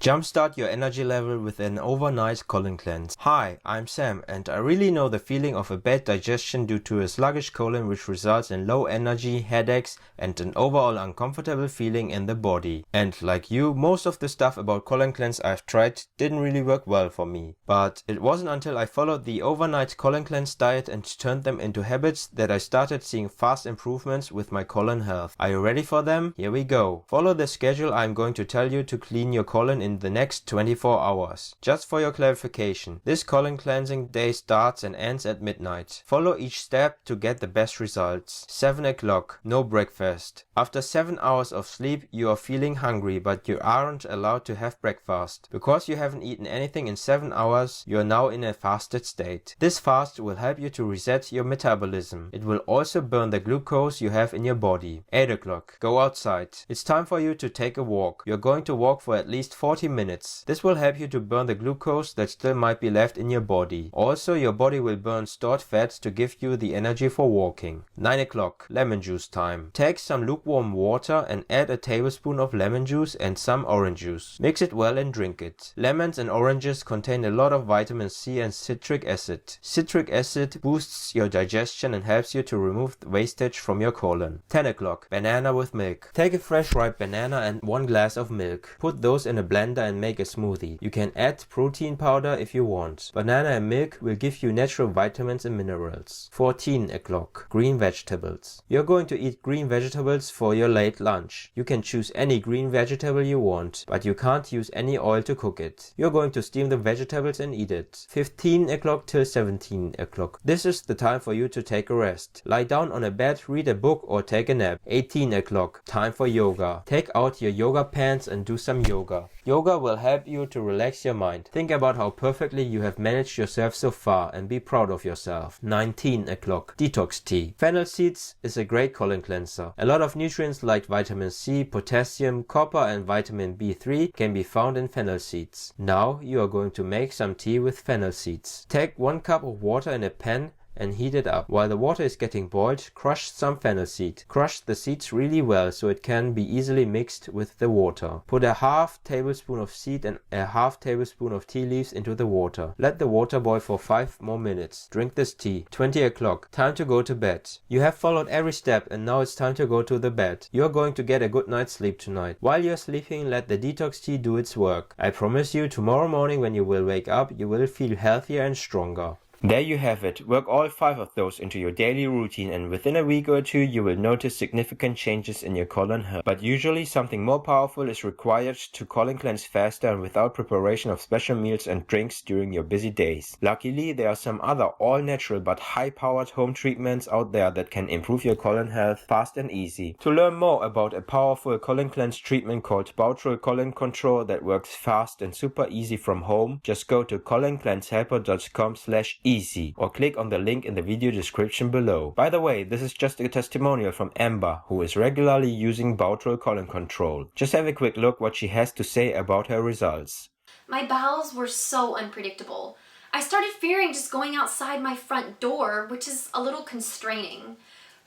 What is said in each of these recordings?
Jumpstart your energy level with an overnight colon cleanse. Hi, I'm Sam, and I really know the feeling of a bad digestion due to a sluggish colon, which results in low energy, headaches, and an overall uncomfortable feeling in the body. And like you, most of the stuff about colon cleanse I've tried didn't really work well for me. But it wasn't until I followed the overnight colon cleanse diet and turned them into habits that I started seeing fast improvements with my colon health. Are you ready for them? Here we go. Follow the schedule I'm going to tell you to clean your colon in the next 24 hours. Just for your clarification, this colon cleansing day starts and ends at midnight. Follow each step to get the best results. 7 o'clock, no breakfast. After 7 hours of sleep, you are feeling hungry, but you aren't allowed to have breakfast. Because you haven't eaten anything in 7 hours, you are now in a fasted state. This fast will help you to reset your metabolism. It will also burn the glucose you have in your body. 8 o'clock, go outside. It's time for you to take a walk. You're going to walk for at least 40 minutes. This will help you to burn the glucose that still might be left in your body. Also, your body will burn stored fats to give you the energy for walking. 9 o'clock, lemon juice time. Take some lukewarm water and add a tablespoon of lemon juice and some orange juice. Mix it well and drink it. Lemons and oranges contain a lot of vitamin C and citric acid. Citric acid boosts your digestion and helps you to remove the wastage from your colon. 10 o'clock, banana with milk. Take a fresh ripe banana and 1 glass of milk. Put those in a blender and make a smoothie. You can add protein powder if you want. Banana and milk will give you natural vitamins and minerals. 14 o'clock, green vegetables. You're going to eat green vegetables for your late lunch. You can choose any green vegetable you want, but you can't use any oil to cook it. You're going to steam the vegetables and eat it. 15 o'clock till 17 o'clock. This is the time for you to take a rest. Lie down on a bed, read a book or take a nap. 18 o'clock, time for yoga. Take out your yoga pants and do some yoga. Yoga will help you to relax your mind. Think about how perfectly you have managed yourself so far and be proud of yourself. 19 o'clock, detox tea. Fennel seeds is a great colon cleanser. A lot of nutrients like vitamin C, potassium, copper and vitamin B3 can be found in fennel seeds. Now you are going to make some tea with fennel seeds. Take 1 cup of water in a pan and heat it up. While the water is getting boiled, crush some fennel seed. Crush the seeds really well so it can be easily mixed with the water. Put a half tablespoon of seed and a half tablespoon of tea leaves into the water. Let the water boil for 5 more minutes. Drink this tea. 20 o'clock, time to go to bed. You have followed every step and now it's time to go to the bed. You're going to get a good night's sleep tonight. While you're sleeping, let the detox tea do its work. I promise you, tomorrow morning when you will wake up, you will feel healthier and stronger. There you have it. Work all 5 of those into your daily routine and within a week or 2 you will notice significant changes in your colon health. But usually something more powerful is required to colon cleanse faster and without preparation of special meals and drinks during your busy days. Luckily, there are some other all-natural but high-powered home treatments out there that can improve your colon health fast and easy. To learn more about a powerful colon cleanse treatment called Bowel Colon Control that works fast and super easy from home, just go to coloncleansehelper.com/easy or click on the link in the video description below. By the way, this is just a testimonial from Amber, who is regularly using Bowel Colon Control. Just have a quick look what she has to say about her results. My bowels were so unpredictable. I started fearing just going outside my front door, which is a little constraining.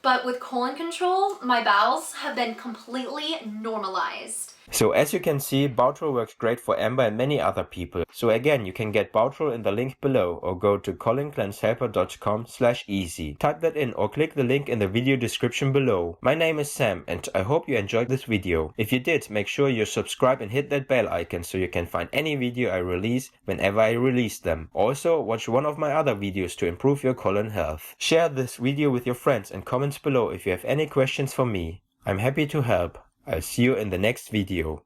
But with colon control, my bowels have been completely normalized. So as you can see, Bowel works great for Amber and many other people. So again, you can get Bowel in the link below or go to coloncleansehelper.com/easy. Type that in or click the link in the video description below. My name is Sam and I hope you enjoyed this video. If you did, make sure you subscribe and hit that bell icon so you can find any video I release whenever I release them. Also, watch one of my other videos to improve your colon health. Share this video with your friends and comment below if you have any questions for me. I'm happy to help. I'll see you in the next video.